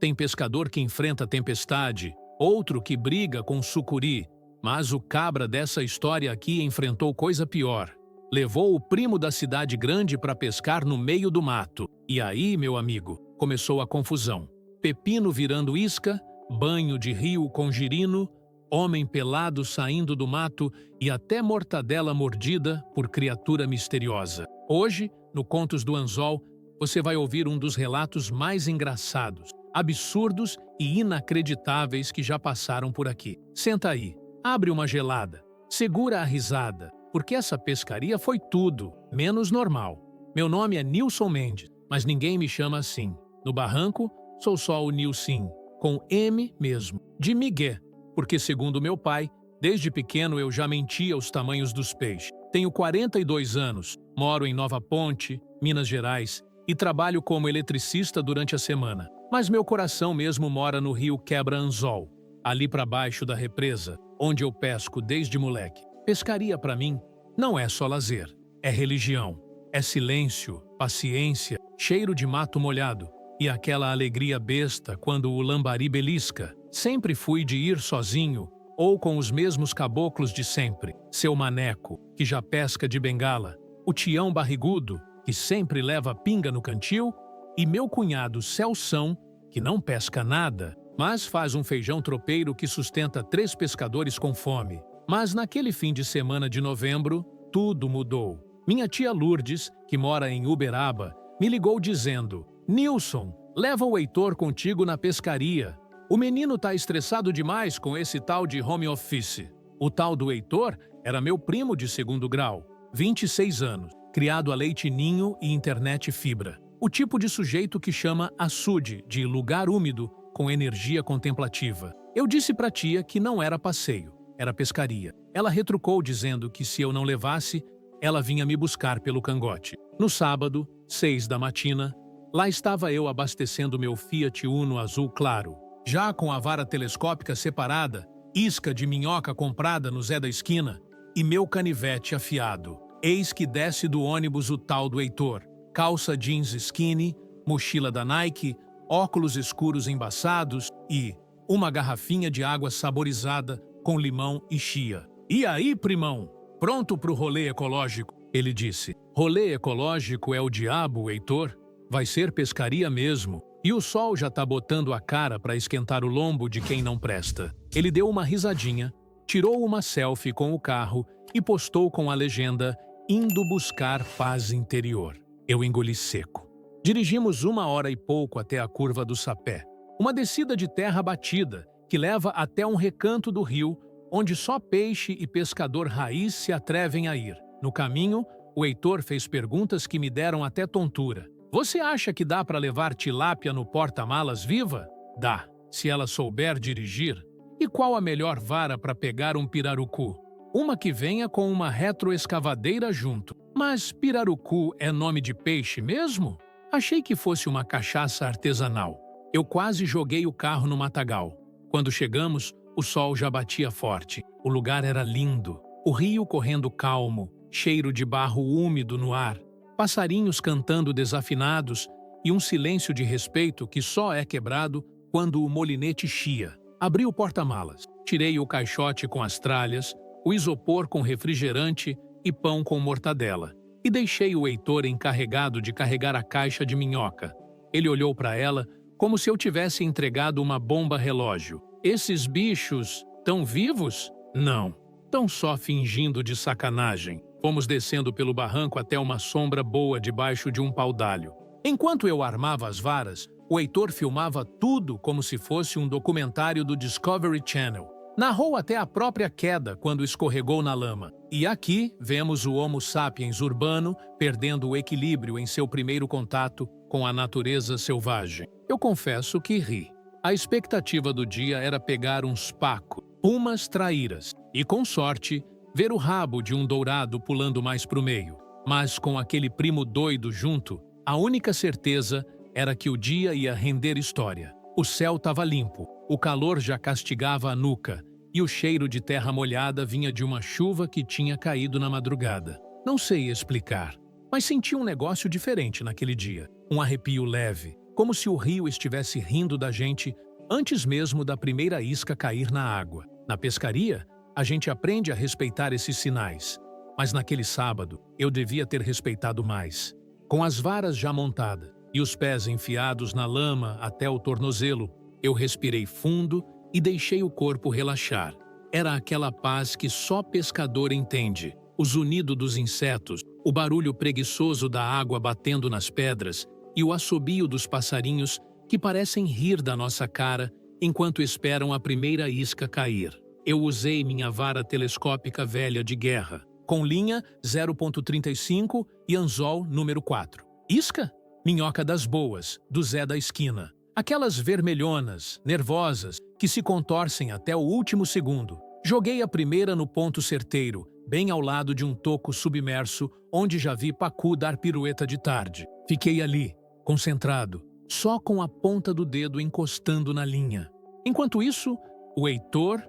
Tem pescador que enfrenta tempestade, outro que briga com sucuri, mas o cabra dessa história aqui enfrentou coisa pior. Levou o primo da cidade grande para pescar no meio do mato. E aí, meu amigo, começou a confusão. Pepino virando isca, banho de rio com girino, homem pelado saindo do mato e até mortadela mordida por criatura misteriosa. Hoje, no Contos do Anzol, você vai ouvir um dos relatos mais engraçados, absurdos e inacreditáveis que já passaram por aqui. Senta aí, abre uma gelada, segura a risada, porque essa pescaria foi tudo, menos normal. Meu nome é Nilson Mendes, mas ninguém me chama assim. No barranco, sou só o Nilson, com M mesmo, de migué, porque segundo meu pai, desde pequeno eu já mentia os tamanhos dos peixes. Tenho 42 anos, moro em Nova Ponte, Minas Gerais, e trabalho como eletricista durante a semana. Mas meu coração mesmo mora no rio Quebra-Anzol, ali para baixo da represa, onde eu pesco desde moleque. Pescaria para mim não é só lazer, é religião, é silêncio, paciência, cheiro de mato molhado e aquela alegria besta quando o lambari belisca. Sempre fui de ir sozinho ou com os mesmos caboclos de sempre. Seu Maneco, que já pesca de bengala, o Tião Barrigudo, que sempre leva pinga no cantil, e meu cunhado Celção, que não pesca nada, mas faz um feijão tropeiro que sustenta 3 pescadores com fome. Mas naquele fim de semana de novembro, tudo mudou. Minha tia Lourdes, que mora em Uberaba, me ligou dizendo: Nilson, leva o Heitor contigo na pescaria. O menino tá estressado demais com esse tal de home office. O tal do Heitor era meu primo de 2º grau, 26 anos, criado a leite ninho e internet fibra. O tipo de sujeito que chama açude, de lugar úmido, com energia contemplativa. Eu disse pra tia que não era passeio, era pescaria. Ela retrucou dizendo que se eu não levasse, ela vinha me buscar pelo cangote. No sábado, 6 da matina, lá estava eu abastecendo meu Fiat Uno azul claro, já com a vara telescópica separada, isca de minhoca comprada no Zé da Esquina e meu canivete afiado. Eis que desce do ônibus o tal do Heitor. Calça jeans skinny, mochila da Nike, óculos escuros embaçados e uma garrafinha de água saborizada com limão e chia. E aí, primão? Pronto pro rolê ecológico? Ele disse. Rolê ecológico é o diabo, Heitor? Vai ser pescaria mesmo. E o sol já tá botando a cara para esquentar o lombo de quem não presta. Ele deu uma risadinha, tirou uma selfie com o carro e postou com a legenda "Indo buscar paz interior". Eu engoli seco. Dirigimos 1 hora e pouco até a curva do Sapé, uma descida de terra batida que leva até um recanto do rio, onde só peixe e pescador raiz se atrevem a ir. No caminho, o Heitor fez perguntas que me deram até tontura. Você acha que dá para levar tilápia no porta-malas viva? Dá, se ela souber dirigir. E qual a melhor vara para pegar um pirarucu? Uma que venha com uma retroescavadeira junto. Mas pirarucu é nome de peixe mesmo? Achei que fosse uma cachaça artesanal. Eu quase joguei o carro no matagal. Quando chegamos, o sol já batia forte. O lugar era lindo. O rio correndo calmo, cheiro de barro úmido no ar, passarinhos cantando desafinados e um silêncio de respeito que só é quebrado quando o molinete chia. Abri o porta-malas, tirei o caixote com as tralhas, o isopor com refrigerante e pão com mortadela, e deixei o Heitor encarregado de carregar a caixa de minhoca. Ele olhou para ela como se eu tivesse entregado uma bomba relógio. Esses bichos tão vivos? Não, tão só fingindo de sacanagem. Fomos descendo pelo barranco até uma sombra boa debaixo de um pau-d'alho. Enquanto eu armava as varas, o Heitor filmava tudo como se fosse um documentário do Discovery Channel. Narrou até a própria queda quando escorregou na lama. E aqui vemos o Homo sapiens urbano perdendo o equilíbrio em seu primeiro contato com a natureza selvagem. Eu confesso que ri. A expectativa do dia era pegar uns pacos, umas traíras e, com sorte, ver o rabo de um dourado pulando mais pro meio. Mas com aquele primo doido junto, a única certeza era que o dia ia render história. O céu estava limpo, o calor já castigava a nuca e o cheiro de terra molhada vinha de uma chuva que tinha caído na madrugada. Não sei explicar, mas senti um negócio diferente naquele dia. Um arrepio leve, como se o rio estivesse rindo da gente antes mesmo da primeira isca cair na água. Na pescaria, a gente aprende a respeitar esses sinais. Mas naquele sábado, eu devia ter respeitado mais. Com as varas já montadas e os pés enfiados na lama até o tornozelo, eu respirei fundo e deixei o corpo relaxar. Era aquela paz que só pescador entende. O zunido dos insetos, o barulho preguiçoso da água batendo nas pedras e o assobio dos passarinhos que parecem rir da nossa cara enquanto esperam a primeira isca cair. Eu usei minha vara telescópica velha de guerra, com linha 0.35 e anzol número 4. Isca? Minhoca das boas, do Zé da esquina. Aquelas vermelhonas, nervosas, que se contorcem até o último segundo. Joguei a primeira no ponto certeiro, bem ao lado de um toco submerso, onde já vi pacu dar pirueta de tarde. Fiquei ali, concentrado, só com a ponta do dedo encostando na linha. Enquanto isso, o Heitor...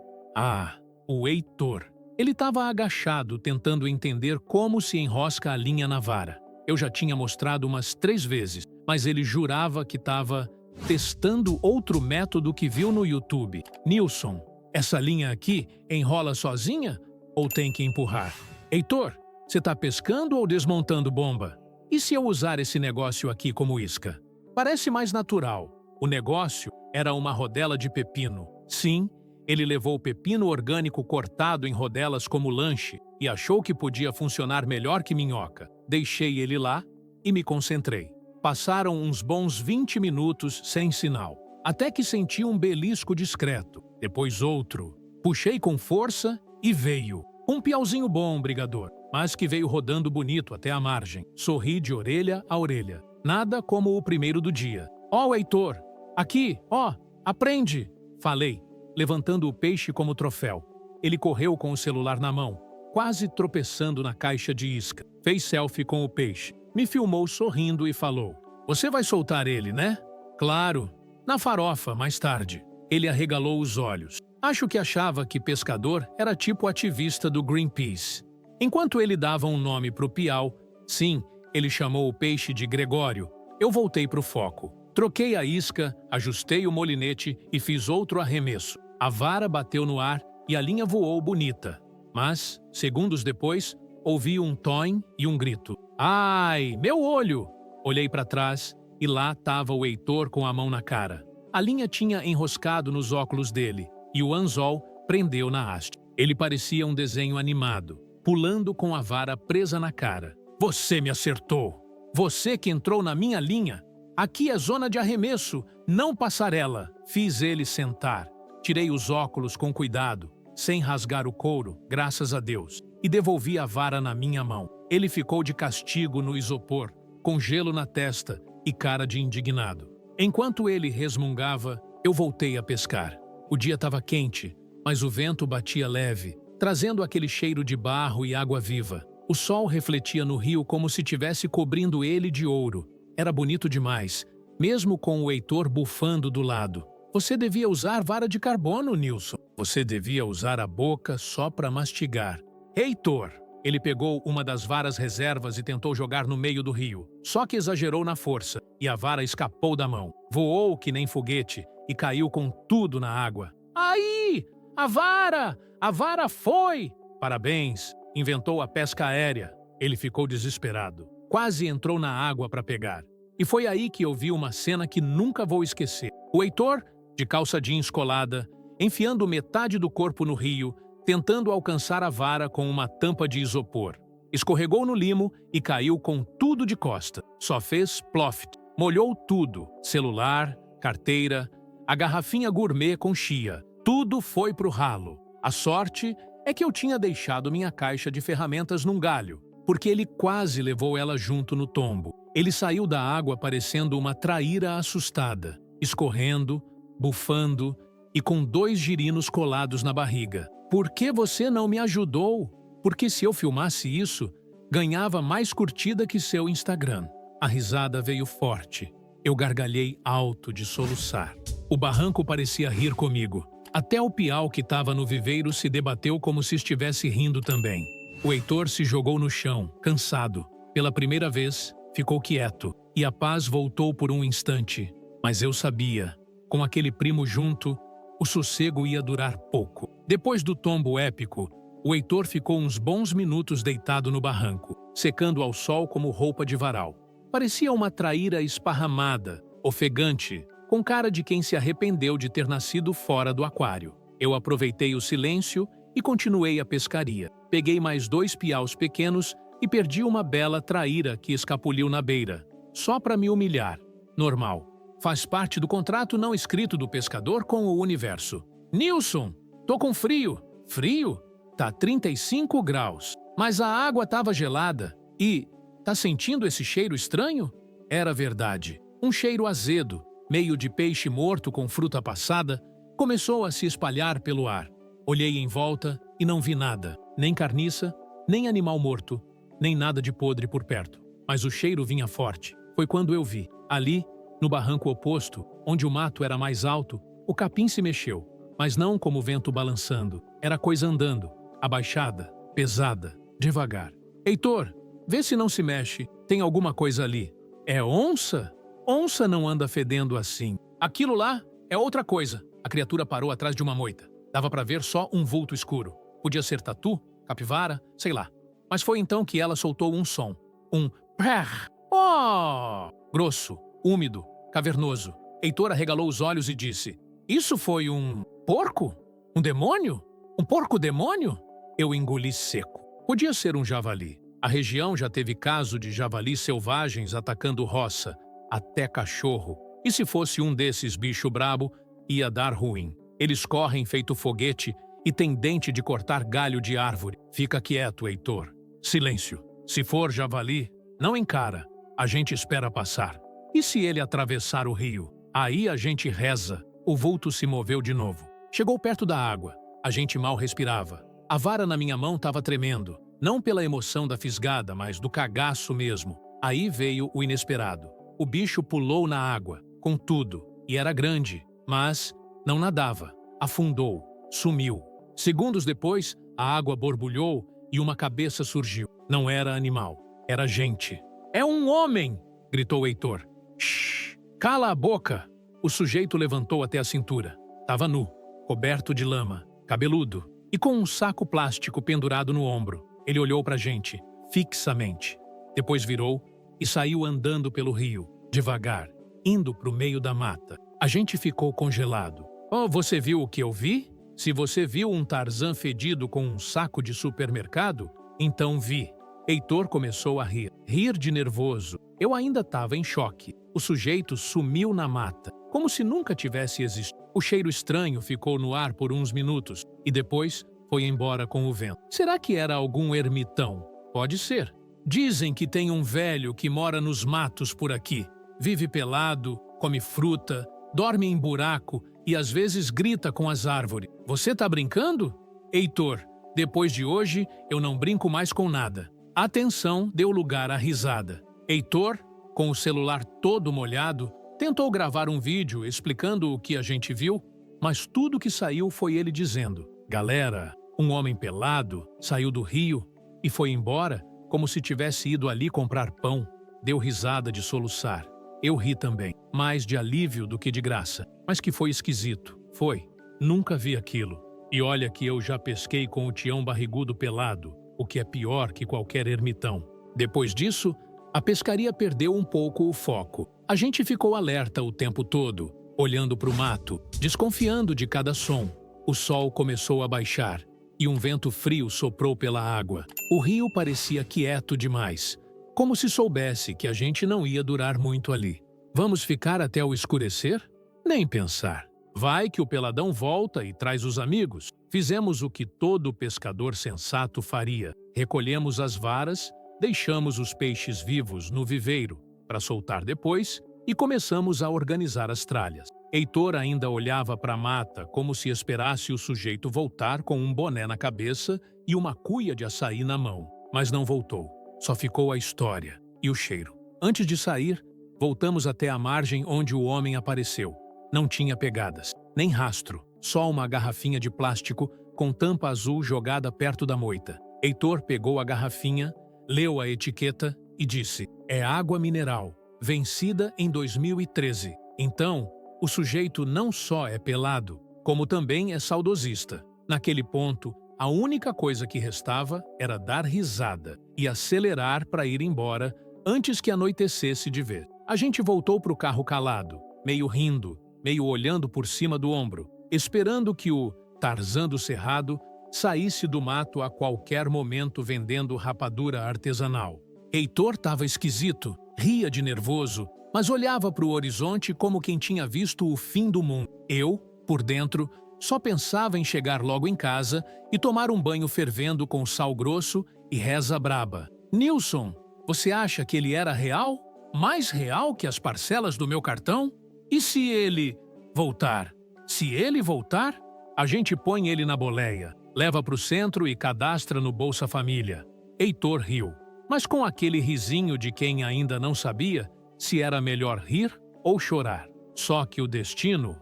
o Heitor. Ele estava agachado, tentando entender como se enrosca a linha na vara. Eu já tinha mostrado umas 3 vezes, mas ele jurava que estava testando outro método que viu no YouTube. Nilson, essa linha aqui enrola sozinha ou tem que empurrar? Heitor, você está pescando ou desmontando bomba? E se eu usar esse negócio aqui como isca? Parece mais natural. O negócio era uma rodela de pepino. Sim, ele levou o pepino orgânico cortado em rodelas como lanche e achou que podia funcionar melhor que minhoca. Deixei ele lá e me concentrei. Passaram uns bons 20 minutos sem sinal, até que senti um belisco discreto, depois outro. Puxei com força e veio. Um piauzinho bom, brigador, mas que veio rodando bonito até a margem. Sorri de orelha a orelha. Nada como o primeiro do dia. Ó, Heitor, aqui, ó, aprende, falei, levantando o peixe como troféu. Ele correu com o celular na mão, quase tropeçando na caixa de isca. Fez selfie com o peixe. Me filmou sorrindo e falou: "Você vai soltar ele, né?" "Claro, na farofa, mais tarde." Ele arregalou os olhos. Acho que achava que pescador era tipo ativista do Greenpeace. Enquanto ele dava um nome pro piau, sim, ele chamou o peixe de Gregório, eu voltei pro foco. Troquei a isca, ajustei o molinete e fiz outro arremesso. A vara bateu no ar e a linha voou bonita. Mas, segundos depois, ouvi um toim e um grito. "Ai, meu olho!" Olhei para trás e lá estava o Heitor com a mão na cara. A linha tinha enroscado nos óculos dele e o anzol prendeu na haste. Ele parecia um desenho animado, pulando com a vara presa na cara. "Você me acertou! Você que entrou na minha linha! Aqui é zona de arremesso, não passarela!" Fiz ele sentar. Tirei os óculos com cuidado, sem rasgar o couro, graças a Deus, e devolvi a vara na minha mão. Ele ficou de castigo no isopor, com gelo na testa e cara de indignado. Enquanto ele resmungava, eu voltei a pescar. O dia estava quente, mas o vento batia leve, trazendo aquele cheiro de barro e água viva. O sol refletia no rio como se tivesse cobrindo ele de ouro. Era bonito demais, mesmo com o Heitor bufando do lado. "Você devia usar vara de carbono, Nilson. Você devia usar a boca só para mastigar." "Heitor!" Ele pegou uma das varas reservas e tentou jogar no meio do rio. Só que exagerou na força, e a vara escapou da mão. Voou que nem foguete e caiu com tudo na água. "Aí! A vara! A vara foi!" "Parabéns! Inventou a pesca aérea." Ele ficou desesperado. Quase entrou na água para pegar. E foi aí que eu vi uma cena que nunca vou esquecer. O Heitor, de calça jeans colada, enfiando metade do corpo no rio, tentando alcançar a vara com uma tampa de isopor. Escorregou no limo e caiu com tudo de costa. Só fez ploft. Molhou tudo. Celular, carteira, a garrafinha gourmet com chia. Tudo foi pro ralo. A sorte é que eu tinha deixado minha caixa de ferramentas num galho, porque ele quase levou ela junto no tombo. Ele saiu da água parecendo uma traíra assustada, escorrendo, bufando e com 2 girinos colados na barriga. "Por que você não me ajudou?" Porque se eu filmasse isso, ganhava mais curtida que seu Instagram. A risada veio forte. Eu gargalhei alto de soluçar. O barranco parecia rir comigo. Até o piau que estava no viveiro se debateu como se estivesse rindo também. O Heitor se jogou no chão, cansado. Pela primeira vez, ficou quieto, e a paz voltou por um instante. Mas eu sabia, com aquele primo junto, o sossego ia durar pouco. Depois do tombo épico, o Heitor ficou uns bons minutos deitado no barranco, secando ao sol como roupa de varal. Parecia uma traíra esparramada, ofegante, com cara de quem se arrependeu de ter nascido fora do aquário. Eu aproveitei o silêncio e continuei a pescaria. Peguei mais 2 piaus pequenos e perdi uma bela traíra que escapuliu na beira, só para me humilhar. Normal. Faz parte do contrato não escrito do pescador com o universo. Nilson, tô com frio. Frio? Tá 35 graus. Mas a água tava gelada. E, tá sentindo esse cheiro estranho? Era verdade. Um cheiro azedo, meio de peixe morto com fruta passada, começou a se espalhar pelo ar. Olhei em volta e não vi nada. Nem carniça, nem animal morto, nem nada de podre por perto. Mas o cheiro vinha forte. Foi quando eu vi. Ali, no barranco oposto, onde o mato era mais alto, o capim se mexeu, mas não como o vento balançando. Era coisa andando, abaixada, pesada, devagar. Heitor, vê se não se mexe, tem alguma coisa ali. É onça? Onça não anda fedendo assim. Aquilo lá é outra coisa. A criatura parou atrás de uma moita. Dava para ver só um vulto escuro. Podia ser tatu, capivara, sei lá. Mas foi então que ela soltou um som. Um prrr. Oh! Grosso, úmido, cavernoso. Heitor arregalou os olhos e disse: Isso foi um porco? Um demônio? Um porco-demônio? Eu engoli seco. Podia ser um javali. A região já teve caso de javalis selvagens atacando roça, até cachorro. E se fosse um desses bicho brabo, ia dar ruim. Eles correm feito foguete e têm dente de cortar galho de árvore. Fica quieto, Heitor. Silêncio. Se for javali, não encara. A gente espera passar. E se ele atravessar o rio? Aí a gente reza. O vulto se moveu de novo. Chegou perto da água. A gente mal respirava. A vara na minha mão estava tremendo. Não pela emoção da fisgada, mas do cagaço mesmo. Aí veio o inesperado. O bicho pulou na água, com tudo. E era grande, mas não nadava. Afundou. Sumiu. Segundos depois, a água borbulhou e uma cabeça surgiu. Não era animal. Era gente. É um homem! Gritou Heitor. Shhh! Cala a boca! O sujeito levantou até a cintura. Tava nu, coberto de lama, cabeludo e com um saco plástico pendurado no ombro. Ele olhou pra gente, fixamente. Depois virou e saiu andando pelo rio, devagar, indo pro meio da mata. A gente ficou congelado. Oh, você viu o que eu vi? Se você viu um Tarzan fedido com um saco de supermercado, então vi. Heitor começou a rir. Rir de nervoso. Eu ainda estava em choque. O sujeito sumiu na mata, como se nunca tivesse existido. O cheiro estranho ficou no ar por uns minutos e depois foi embora com o vento. Será que era algum ermitão? Pode ser. Dizem que tem um velho que mora nos matos por aqui. Vive pelado, come fruta, dorme em buraco e às vezes grita com as árvores. Você tá brincando? Heitor, depois de hoje eu não brinco mais com nada. A tensão deu lugar à risada. Heitor, com o celular todo molhado, tentou gravar um vídeo explicando o que a gente viu, mas tudo que saiu foi ele dizendo: Galera, um homem pelado saiu do rio e foi embora como se tivesse ido ali comprar pão. Deu risada de soluçar. Eu ri também, mais de alívio do que de graça. Mas que foi esquisito. Foi. Nunca vi aquilo. E olha que eu já pesquei com o Tião barrigudo pelado, o que é pior que qualquer ermitão. Depois disso, a pescaria perdeu um pouco o foco. A gente ficou alerta o tempo todo, olhando para o mato, desconfiando de cada som. O sol começou a baixar e um vento frio soprou pela água. O rio parecia quieto demais, como se soubesse que a gente não ia durar muito ali. Vamos ficar até o escurecer? Nem pensar. Vai que o peladão volta e traz os amigos. Fizemos o que todo pescador sensato faria. Recolhemos as varas, deixamos os peixes vivos no viveiro para soltar depois e começamos a organizar as tralhas. Heitor ainda olhava para a mata como se esperasse o sujeito voltar com um boné na cabeça e uma cuia de açaí na mão. Mas não voltou. Só ficou a história e o cheiro. Antes de sair, voltamos até a margem onde o homem apareceu. Não tinha pegadas, nem rastro, só uma garrafinha de plástico com tampa azul jogada perto da moita. Heitor pegou a garrafinha, leu a etiqueta e disse: É água mineral, vencida em 2013. Então, o sujeito não só é pelado, como também é saudosista. Naquele ponto, a única coisa que restava era dar risada e acelerar para ir embora antes que anoitecesse de vez. A gente voltou para o carro calado, meio rindo, meio olhando por cima do ombro, esperando que o Tarzan do Cerrado saísse do mato a qualquer momento vendendo rapadura artesanal. Heitor estava esquisito, ria de nervoso, mas olhava para o horizonte como quem tinha visto o fim do mundo. Eu, por dentro, só pensava em chegar logo em casa e tomar um banho fervendo com sal grosso e reza braba. Nilson, você acha que ele era real? Mais real que as parcelas do meu cartão? E se ele voltar? Se ele voltar, a gente põe ele na boleia, leva para o centro e cadastra no Bolsa Família. Heitor riu, mas com aquele risinho de quem ainda não sabia se era melhor rir ou chorar. Só que o destino,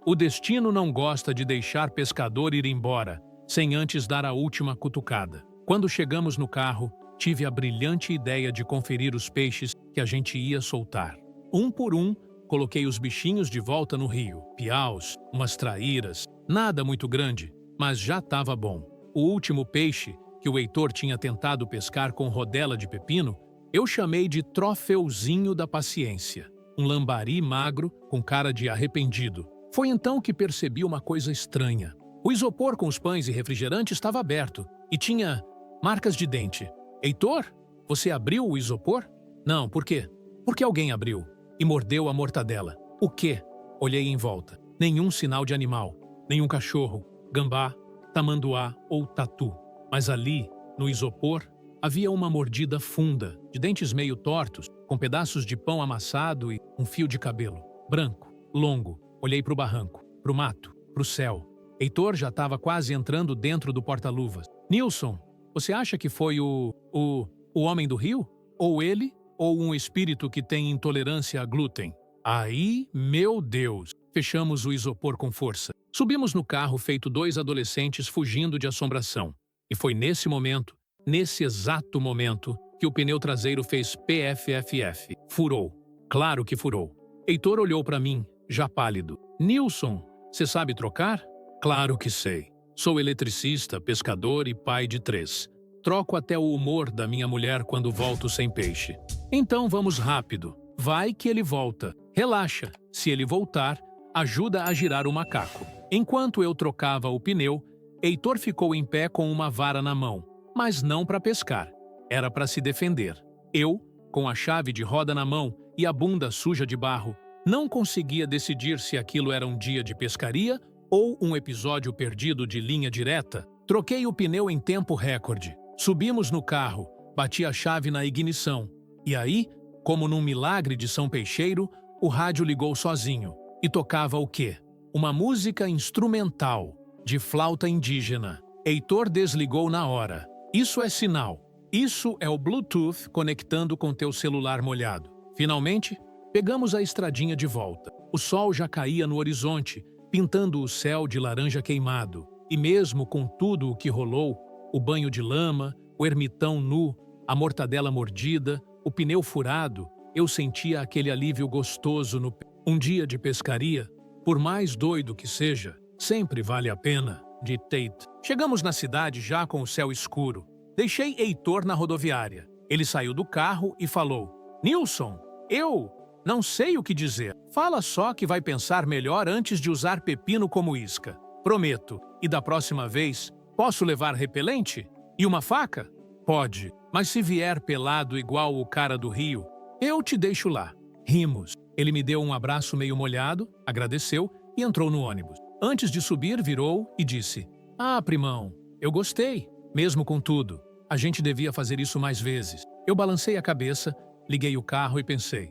o destino não gosta de deixar pescador ir embora, sem antes dar a última cutucada. Quando chegamos no carro, tive a brilhante ideia de conferir os peixes que a gente ia soltar. Um por um, coloquei os bichinhos de volta no rio. Piaus, umas traíras, nada muito grande, mas já estava bom. O último peixe, que o Heitor tinha tentado pescar com rodela de pepino, eu chamei de troféuzinho da paciência. Um lambari magro com cara de arrependido. Foi então que percebi uma coisa estranha. O isopor com os pães e refrigerante estava aberto e tinha marcas de dente. Heitor, você abriu o isopor? Não, por quê? Porque alguém abriu e mordeu a mortadela. O quê? Olhei em volta. Nenhum sinal de animal, nenhum cachorro, gambá, tamanduá ou tatu. Mas ali, no isopor, havia uma mordida funda, de dentes meio tortos, com pedaços de pão amassado e um fio de cabelo. Branco, longo. Olhei para o barranco, para o mato, para o céu. Heitor já estava quase entrando dentro do porta-luvas. Nilson, você acha que foi o homem do rio? Ou ele, ou um espírito que tem intolerância a glúten? Aí, meu Deus! Fechamos o isopor com força. Subimos no carro feito dois adolescentes fugindo de assombração. E foi nesse momento, nesse exato momento, que o pneu traseiro fez PFFF. Furou. Claro que furou. Heitor olhou para mim, já pálido. Nilson, você sabe trocar? Claro que sei. Sou eletricista, pescador e pai de 3. Troco até o humor da minha mulher quando volto sem peixe. Então vamos rápido. Vai que ele volta. Relaxa. Se ele voltar, ajuda a girar o macaco. Enquanto eu trocava o pneu, Heitor ficou em pé com uma vara na mão, mas não para pescar. Era para se defender. Eu, com a chave de roda na mão e a bunda suja de barro, não conseguia decidir se aquilo era um dia de pescaria ou um episódio perdido de linha direta. Troquei o pneu em tempo recorde. Subimos no carro, bati a chave na ignição. E aí, como num milagre de São Peixeiro, o rádio ligou sozinho. E tocava o quê? Uma música instrumental, de flauta indígena. Heitor desligou na hora. Isso é sinal. Isso é o Bluetooth conectando com teu celular molhado. Finalmente, pegamos a estradinha de volta. O sol já caía no horizonte, pintando o céu de laranja queimado. E mesmo com tudo o que rolou, o banho de lama, o ermitão nu, a mortadela mordida, o pneu furado, eu sentia aquele alívio gostoso no pé. Um dia de pescaria, por mais doido que seja, sempre vale a pena, de Tate. Chegamos na cidade já com o céu escuro. Deixei Heitor na rodoviária. Ele saiu do carro e falou: Nilson, eu não sei o que dizer. Fala só que vai pensar melhor antes de usar pepino como isca. Prometo. E da próxima vez, posso levar repelente? E uma faca? Pode. Mas se vier pelado igual o cara do Rio, eu te deixo lá. Rimos. Ele me deu um abraço meio molhado, agradeceu e entrou no ônibus. Antes de subir, virou e disse: primão, eu gostei. Mesmo com tudo, a gente devia fazer isso mais vezes. Eu balancei a cabeça, liguei o carro e pensei: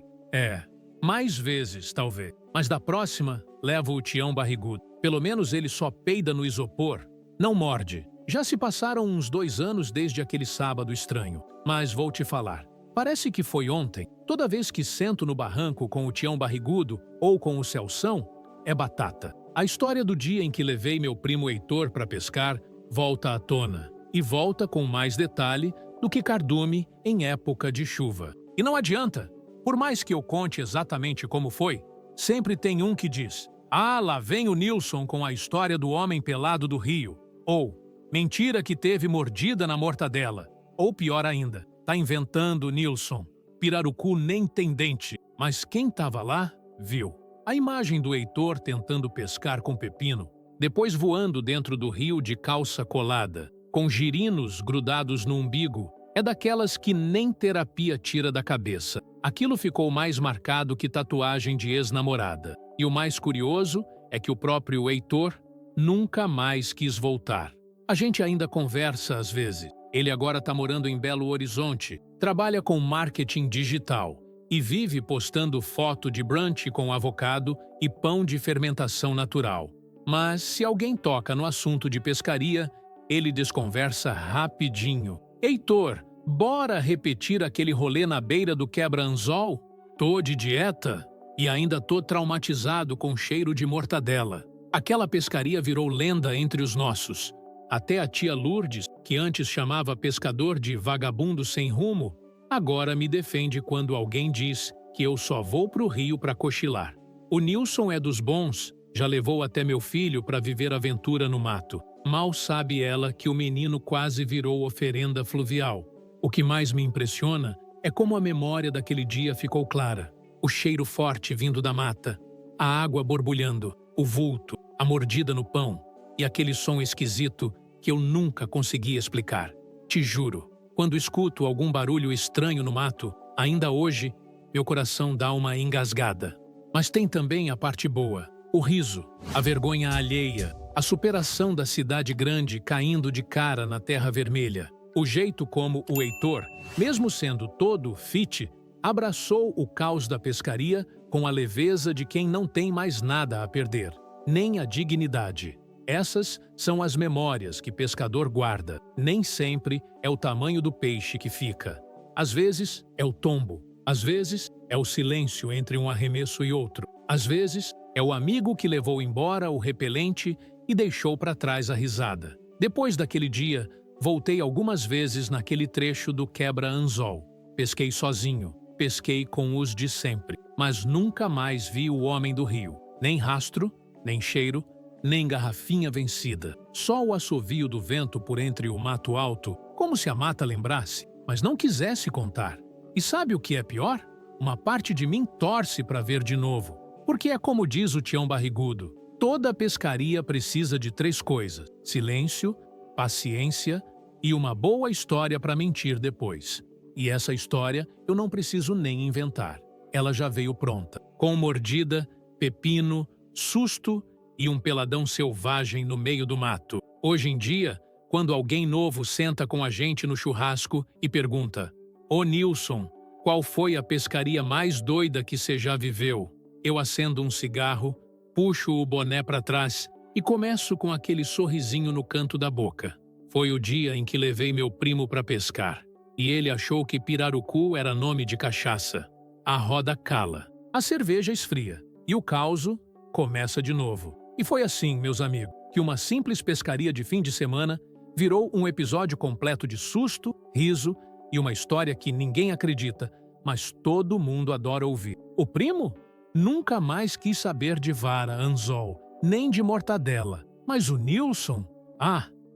mais vezes, talvez. Mas da próxima, levo o Tião barrigudo. Pelo menos ele só peida no isopor, não morde. Já se passaram uns 2 anos desde aquele sábado estranho. Mas vou te falar. Parece que foi ontem. Toda vez que sento no barranco com o Tião barrigudo ou com o Celção, é batata. A história do dia em que levei meu primo Heitor para pescar volta à tona. E volta com mais detalhe do que cardume em época de chuva. E não adianta. Por mais que eu conte exatamente como foi, sempre tem um que diz: "Ah, lá vem o Nilson com a história do homem pelado do rio." Ou, "Mentira que teve mordida na mortadela." Ou pior ainda, "Tá inventando, Nilson. Pirarucu nem tem dente." Mas quem tava lá, viu. A imagem do Heitor tentando pescar com Pepino, depois voando dentro do rio de calça colada, com girinos grudados no umbigo, é daquelas que nem terapia tira da cabeça. Aquilo ficou mais marcado que tatuagem de ex-namorada. E o mais curioso é que o próprio Heitor nunca mais quis voltar. A gente ainda conversa às vezes. Ele agora está morando em Belo Horizonte, trabalha com marketing digital e vive postando foto de brunch com avocado e pão de fermentação natural. Mas se alguém toca no assunto de pescaria, ele desconversa rapidinho. "Heitor, bora repetir aquele rolê na beira do quebra-anzol? Tô de dieta e ainda tô traumatizado com cheiro de mortadela." Aquela pescaria virou lenda entre os nossos. Até a tia Lourdes, que antes chamava pescador de vagabundo sem rumo, agora me defende quando alguém diz que eu só vou pro rio para cochilar. O Nilson é dos bons, já levou até meu filho para viver aventura no mato. Mal sabe ela que o menino quase virou oferenda fluvial. O que mais me impressiona é como a memória daquele dia ficou clara. O cheiro forte vindo da mata, a água borbulhando, o vulto, a mordida no pão e aquele som esquisito que eu nunca consegui explicar. Te juro, quando escuto algum barulho estranho no mato, ainda hoje, meu coração dá uma engasgada. Mas tem também a parte boa, o riso, a vergonha alheia, a superação da cidade grande caindo de cara na terra vermelha. O jeito como o Heitor, mesmo sendo todo fit, abraçou o caos da pescaria com a leveza de quem não tem mais nada a perder, nem a dignidade. Essas são as memórias que pescador guarda. Nem sempre é o tamanho do peixe que fica. Às vezes é o tombo, às vezes é o silêncio entre um arremesso e outro. Às vezes é o amigo que levou embora o repelente e deixou para trás a risada. Depois daquele dia, voltei algumas vezes naquele trecho do quebra-anzol. Pesquei sozinho, pesquei com os de sempre, mas nunca mais vi o homem do rio. Nem rastro, nem cheiro, nem garrafinha vencida. Só o assovio do vento por entre o mato alto, como se a mata lembrasse, mas não quisesse contar. E sabe o que é pior? Uma parte de mim torce para ver de novo. Porque é como diz o Tião Barrigudo, toda pescaria precisa de 3 coisas: silêncio, paciência e uma boa história para mentir depois. E essa história eu não preciso nem inventar. Ela já veio pronta, com mordida, pepino, susto e um peladão selvagem no meio do mato. Hoje em dia, quando alguém novo senta com a gente no churrasco e pergunta: "Ô Nilson, qual foi a pescaria mais doida que você já viveu?" Eu acendo um cigarro, puxo o boné para trás e começo com aquele sorrisinho no canto da boca. Foi o dia em que levei meu primo para pescar. E ele achou que pirarucu era nome de cachaça. A roda cala, a cerveja esfria e o causo começa de novo. E foi assim, meus amigos, que uma simples pescaria de fim de semana virou um episódio completo de susto, riso e uma história que ninguém acredita, mas todo mundo adora ouvir. O primo nunca mais quis saber de vara, anzol, nem de mortadela. Mas o Nilson?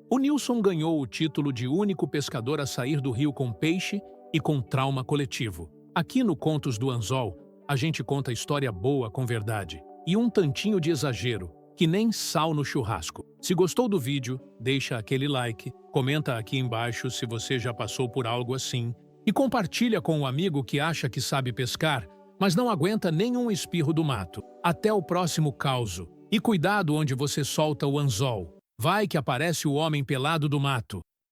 O Nilson ganhou o título de único pescador a sair do rio com peixe e com trauma coletivo. Aqui no Contos do Anzol, a gente conta história boa com verdade e um tantinho de exagero, que nem sal no churrasco. Se gostou do vídeo, deixa aquele like, comenta aqui embaixo se você já passou por algo assim e compartilha com um amigo que acha que sabe pescar, mas não aguenta nenhum espirro do mato. Até o próximo causo. E cuidado onde você solta o anzol. Vai que aparece o homem pelado do mato.